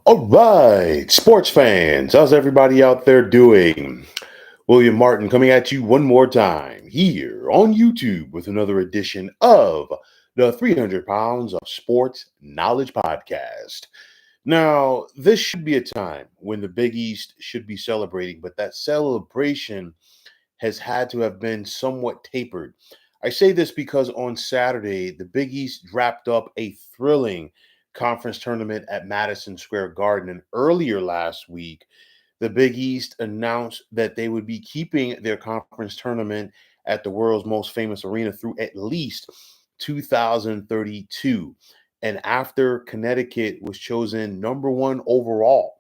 All right, sports fans, how's everybody out there doing? William Martin coming at you one more time here on YouTube with another edition of the 300 Pounds of Sports Knowledge Podcast. Now, this should be a time when the Big East should be celebrating, but that celebration has had to have been somewhat tapered. I say this because on Saturday, the Big East wrapped up a thrilling conference tournament at Madison Square Garden. And earlier last week, the Big East announced that they would be keeping their conference tournament at the world's most famous arena through at least 2032. And after Connecticut was chosen number one overall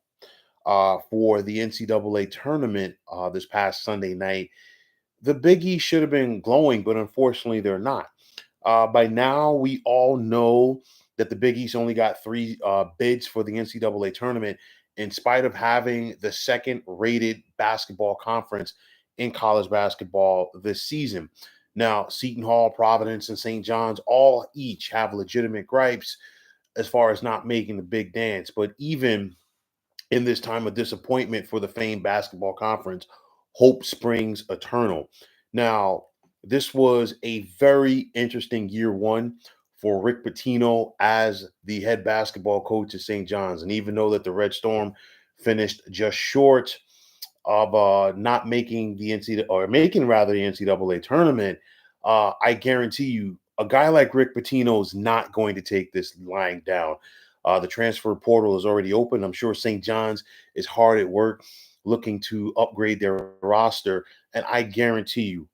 for the NCAA tournament this past Sunday night, the Big East should have been glowing, but unfortunately, they're not. By now, we all know that the Big East only got three bids for the NCAA tournament, in spite of having the second rated basketball conference in college basketball this season. Now, Seton Hall, Providence, and St. John's all each have legitimate gripes as far as not making the big dance. But even in this time of disappointment for the famed basketball conference, hope springs eternal. Now, this was a very interesting year one for Rick Pitino as the head basketball coach at St. John's. And even though that the Red Storm finished just short of not making the NCAA or making rather the NCAA tournament, I guarantee you a guy like Rick Pitino is not going to take this lying down. The transfer portal is already open. I'm sure St. John's is hard at work looking to upgrade their roster. And I guarantee you,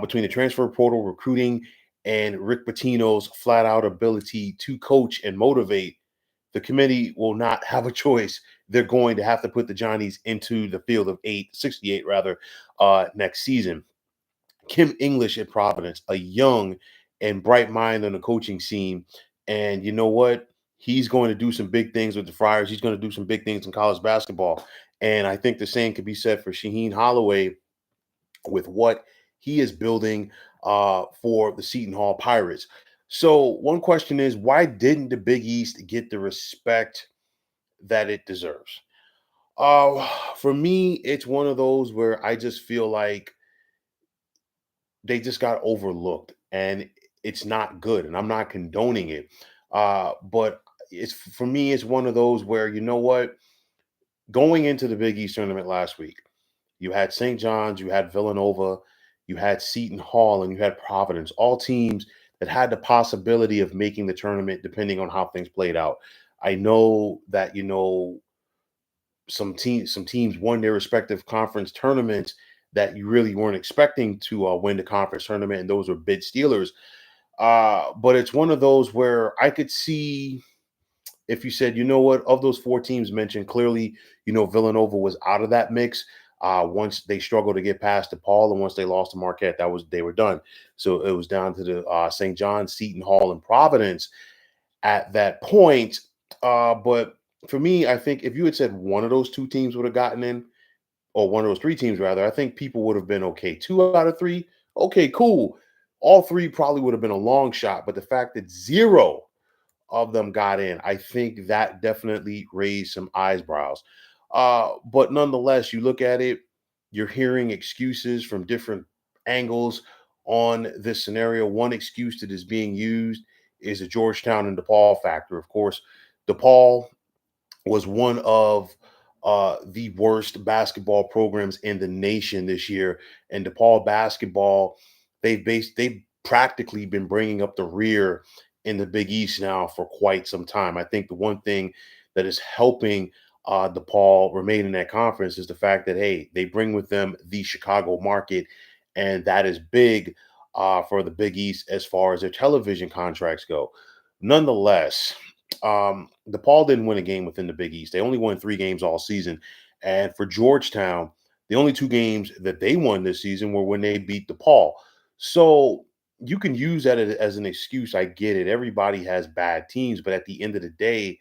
between the transfer portal, recruiting, and Rick Pitino's flat out ability to coach and motivate, the committee will not have a choice. They're going to have to put the Johnnies into the field of 68 rather, next season. Kim English at Providence, a young and bright mind on the coaching scene. And you know what? He's going to do some big things with the Friars. He's going to do some big things in college basketball. And I think the same could be said for Shaheen Holloway with what he is building for the Seton Hall Pirates. So, one question is, why didn't the Big East get the respect that it deserves? For me, it's one of those where I just feel like they just got overlooked and it's not good. And I'm not condoning it. But it's for me, it's one of those where, you know what, going into the Big East tournament last week, you had St. John's, you had Villanova, you had Seton Hall, and you had Providence, all teams that had the possibility of making the tournament depending on how things played out. I know that, some teams won their respective conference tournaments that you really weren't expecting to win the conference tournament, and those were bid stealers. But it's one of those where I could see if you said, you know what, of those four teams mentioned, clearly, Villanova was out of that mix. Once they struggled to get past DePaul, and once they lost to Marquette, they were done. So it was down to the St. John's, Seton Hall, and Providence at that point. But for me, I think if you had said one of those two teams would have gotten in, or one of those three teams rather, I think people would have been okay. Two out of three, okay, cool. All three probably would have been a long shot, but the fact that zero of them got in, I think that definitely raised some eyebrows. But nonetheless, you look at it, you're hearing excuses from different angles on this scenario. One excuse that is being used is the Georgetown and DePaul factor. Of course, DePaul was one of the worst basketball programs in the nation this year, and DePaul basketball they've practically been bringing up the rear in the Big East now for quite some time. I think the one thing that is helping DePaul remain in that conference is the fact that hey, they bring with them the Chicago market, and that is big for the Big East as far as their television contracts go. Nonetheless, DePaul didn't win a game within the Big East. They only won three games all season. And for Georgetown, the only two games that they won this season were when they beat DePaul. So you can use that as an excuse. I get it. Everybody has bad teams, but at the end of the day,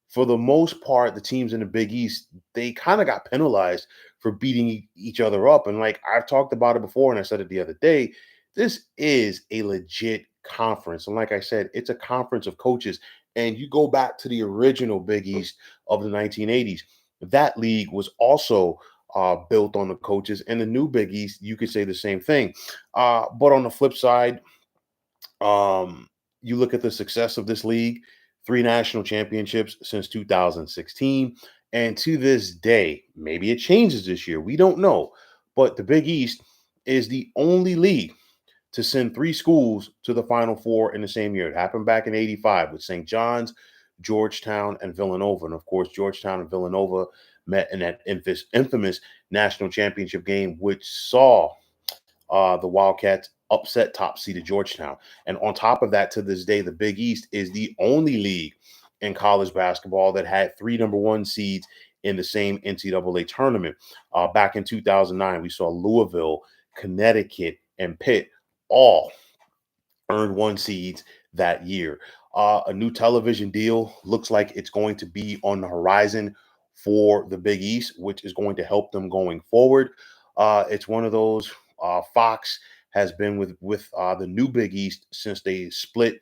for the most part, the teams in the Big East, they kind of got penalized for beating each other up. And like I've talked about it before, and I said it the other day, this is a legit conference. And like I said, it's a conference of coaches. And you go back to the original Big East of the 1980s, that league was also built on the coaches. And the new Big East, you could say the same thing. But on the flip side, um, you look at the success of this league, three national championships since 2016. And to this day, maybe it changes this year. We don't know. But the Big East is the only league to send three schools to the Final Four in the same year. It happened back in '85 with St. John's, Georgetown, and Villanova. And of course, Georgetown and Villanova met in that infamous national championship game, which saw the Wildcats upset top seeded Georgetown. And on top of that, to this day, the Big East is the only league in college basketball that had three number one seeds in the same NCAA tournament. Back in 2009, we saw Louisville, Connecticut, and Pitt all earned one seeds that year. A new television deal looks like it's going to be on the horizon for the Big East, which is going to help them going forward. It's one of those. Fox has been with the new Big East since they split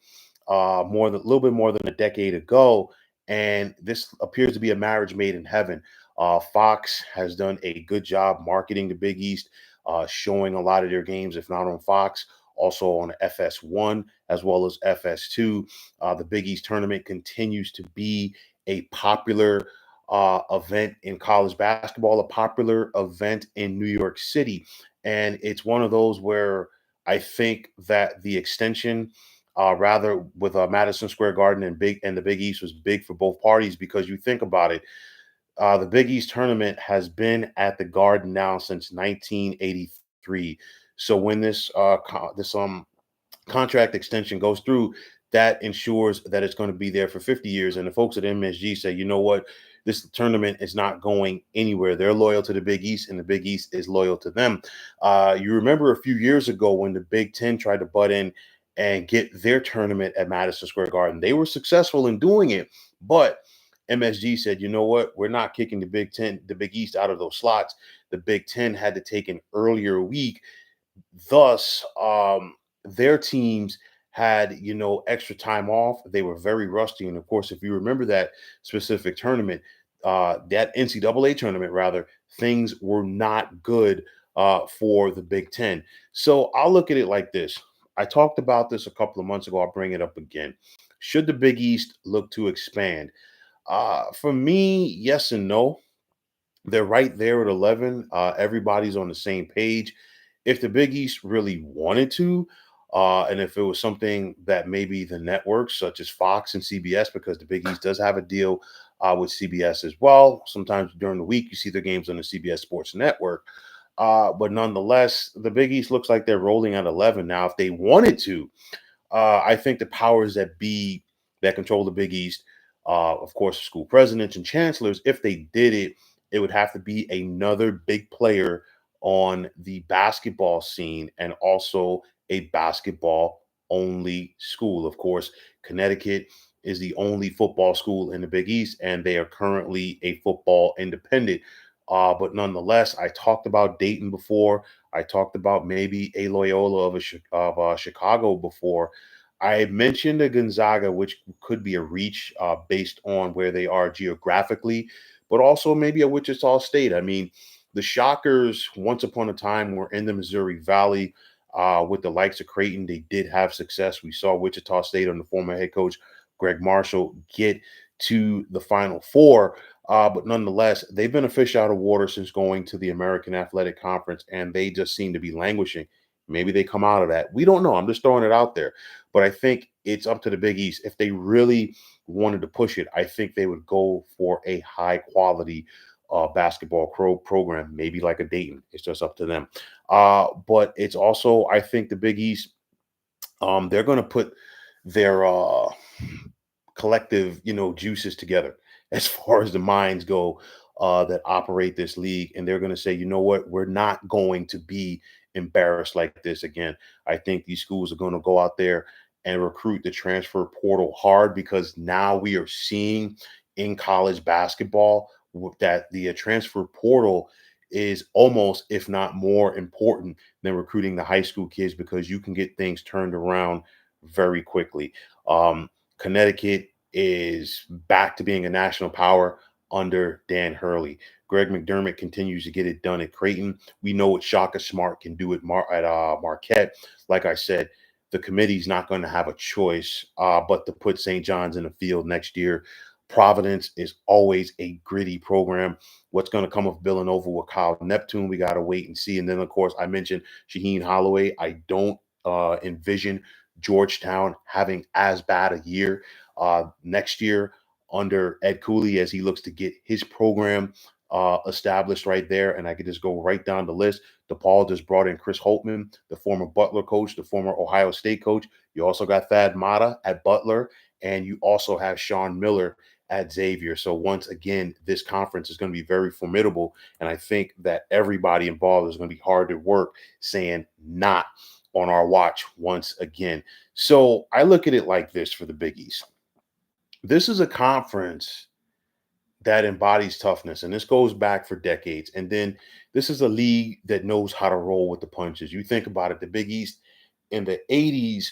more than a little bit more than a decade ago, and this appears to be a marriage made in heaven. Fox has done a good job marketing the Big East, showing a lot of their games, if not on Fox, also on FS1 as well as FS2. The Big East tournament continues to be a popular event in college basketball, a popular event in New York City. And it's one of those where I think that the extension, rather with Madison Square Garden and the Big East was big for both parties because you think about it, the Big East tournament has been at the Garden now since 1983. So when this contract extension goes through, that ensures that it's going to be there for 50 years. And the folks at MSG say, you know what, this tournament is not going anywhere. They're loyal to the Big East, and the Big East is loyal to them. You remember a few years ago when the Big Ten tried to butt in and get their tournament at Madison Square Garden. They were successful in doing it, but MSG said, you know what, we're not kicking the Big East out of those slots. The Big Ten had to take an earlier week. Thus, their teams had, extra time off. They were very rusty. And of course, if you remember that specific tournament, that NCAA tournament, rather, things were not good for the Big Ten. So I'll look at it like this. I talked about this a couple of months ago. I'll bring it up again. Should the Big East look to expand? For me, yes and no. They're right there at 11. Everybody's on the same page. If the Big East really wanted to, and if it was something that maybe the networks such as Fox and CBS, because the Big East does have a deal with CBS as well. Sometimes during the week, you see their games on the CBS Sports Network. But nonetheless, the Big East looks like they're rolling at 11 now. If they wanted to, I think the powers that be that control the Big East, of course, school presidents and chancellors, if they did it, it would have to be another big player on the basketball scene and also a basketball only school. Of course, Connecticut is the only football school in the Big East, and they are currently a football independent. But nonetheless, I talked about Dayton before. I talked about maybe a Loyola of Chicago before. I mentioned a Gonzaga, which could be a reach based on where they are geographically, but also maybe a Wichita State. I mean, the Shockers, once upon a time, were in the Missouri Valley with the likes of Creighton. They did have success. We saw Wichita State under former head coach Greg Marshall get to the Final Four. But nonetheless, they've been a fish out of water since going to the American Athletic Conference, and they just seem to be languishing. Maybe they come out of that. We don't know. I'm just throwing it out there. But I think it's up to the Big East. If they really wanted to push it, I think they would go for a high quality basketball program, maybe like a Dayton. It's just up to them. But it's also, I think the Big East, they're going to put their collective, juices together as far as the minds go that operate this league. And they're going to say, you know what, we're not going to be embarrassed like this again. I think these schools are going to go out there and recruit the transfer portal hard because now we are seeing in college basketball that the transfer portal is almost, if not more important than recruiting the high school kids because you can get things turned around very quickly. Connecticut is back to being a national power under Dan Hurley. Greg McDermott continues to get it done at Creighton. We know what Shaka Smart can do at Marquette. Like I said, the committee's not going to have a choice but to put St. John's in the field next year. Providence is always a gritty program. What's going to come of Villanova with Kyle Neptune, we got to wait and see. And then, of course, I mentioned Shaheen Holloway. I don't envision Georgetown having as bad a year next year under Ed Cooley as he looks to get his program established right there. And I could just go right down the list. DePaul just brought in Chris Holtman, the former Butler coach, the former Ohio State coach. You also got Thad Matta at Butler, and you also have Sean Miller at Xavier. So once again, this conference is going to be very formidable. And I think that everybody involved is going to be hard at work saying not on our watch once again. So I look at it like this for the Big East. This is a conference that embodies toughness, and this goes back for decades. And then this is a league that knows how to roll with the punches. You think about it, the Big East in the 80s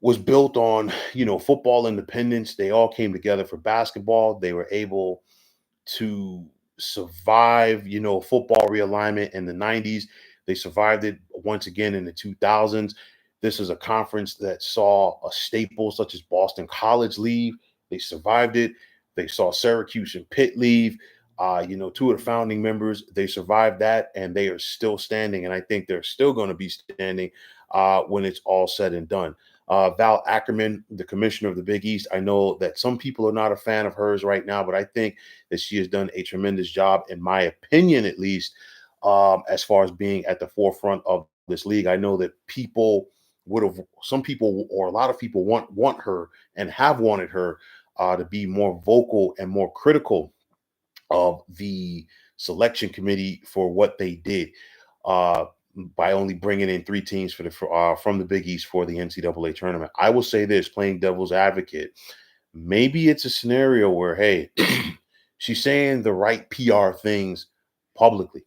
was built on, football independence. They all came together for basketball. They were able to survive, football realignment in the 90s. They survived it once again in the 2000s. This is a conference that saw a staple such as Boston College leave. They survived it. They saw Syracuse and Pitt leave. Two of the founding members, they survived that, and they are still standing. And I think they're still going to be standing when it's all said and done. Val Ackerman, the commissioner of the Big East, I know that some people are not a fan of hers right now, but I think that she has done a tremendous job, in my opinion, at least, as far as being at the forefront of this league. I know that some people or a lot of people want her and have wanted her to be more vocal and more critical of the selection committee for what they did. By only bringing in three teams from the Big East for the NCAA tournament. I will say this, playing devil's advocate, maybe it's a scenario where, hey, she's saying the right PR things publicly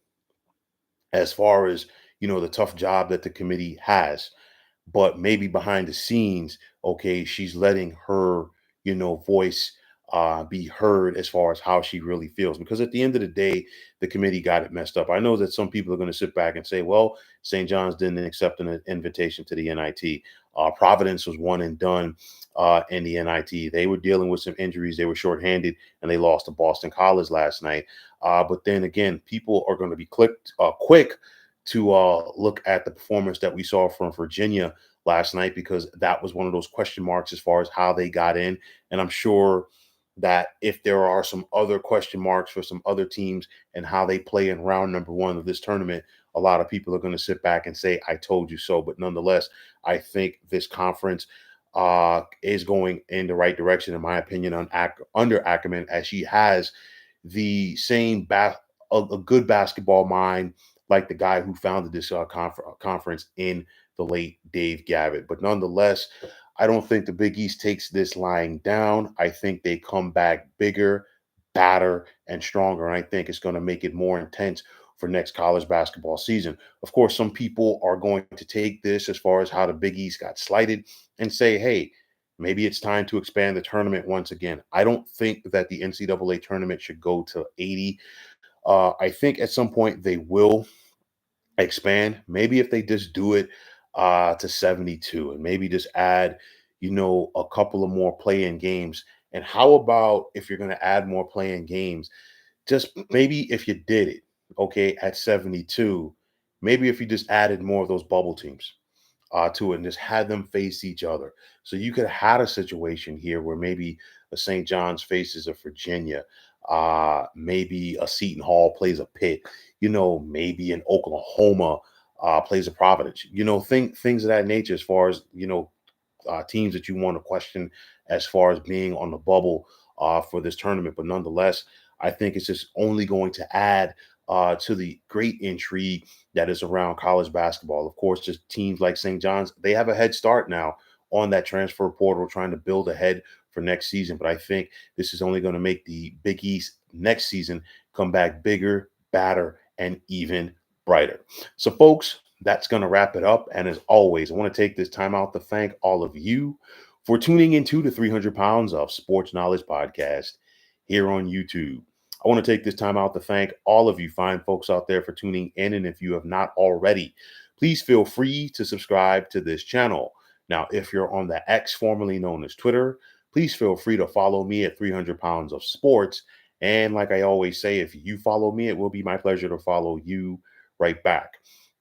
as far as, the tough job that the committee has. But maybe behind the scenes, okay, she's letting her, voice be heard as far as how she really feels. Because at the end of the day, the committee got it messed up. I know that some people are going to sit back and say, well, St. John's didn't accept an invitation to the NIT. Providence was one and done in the NIT. They were dealing with some injuries. They were shorthanded, and they lost to Boston College last night. But then again, people are going to be quick to look at the performance that we saw from Virginia last night, because that was one of those question marks as far as how they got in. And I'm sure that if there are some other question marks for some other teams and how they play in round number one of this tournament, a lot of people are going to sit back and say, I told you so. But nonetheless, I think this conference is going in the right direction, in my opinion, under Ackerman, as she has the same a good basketball mind like the guy who founded this conference in the late Dave Gavitt. But nonetheless, I don't think the Big East takes this lying down. I think they come back bigger, badder, and stronger. And I think it's going to make it more intense for next college basketball season. Of course, some people are going to take this as far as how the Big East got slighted and say, hey, maybe it's time to expand the tournament once again. I don't think that the NCAA tournament should go to 80. I think at some point they will expand. Maybe if they just do it to 72 and maybe just add, a couple of more play-in games. And how about if you're going to add more play-in games, just maybe if you did it, okay, at 72, maybe if you just added more of those bubble teams to it and just had them face each other. So you could have had a situation here where maybe a St. John's faces a Virginia, maybe a Seton Hall plays a Pitt, maybe an Oklahoma plays a Providence, things of that nature as far as, teams that you want to question as far as being on the bubble for this tournament. But nonetheless, I think it's just only going to add to the great intrigue that is around college basketball. Of course, just teams like St. John's, they have a head start now on that transfer portal, trying to build ahead for next season. But I think this is only going to make the Big East next season come back bigger, badder, and even brighter. So, folks, that's going to wrap it up. And as always, I want to take this time out to thank all of you for tuning into the 300 Pounds of Sports Knowledge podcast here on YouTube. I want to take this time out to thank all of you fine folks out there for tuning in. And if you have not already, please feel free to subscribe to this channel. Now, if you're on the X, formerly known as Twitter, please feel free to follow me at 300 Pounds of Sports. And like I always say, if you follow me, it will be my pleasure to follow you right back.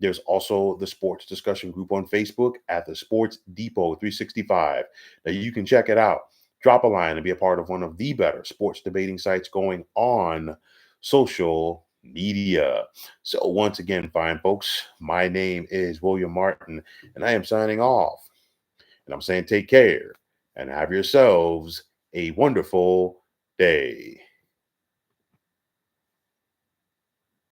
There's also the sports discussion group on Facebook at the Sports Depot 365. Now you can check it out. Drop a line and be a part of one of the better sports debating sites going on social media. So once again, fine folks, my name is William Martin, and I am signing off. And I'm saying take care and have yourselves a wonderful day.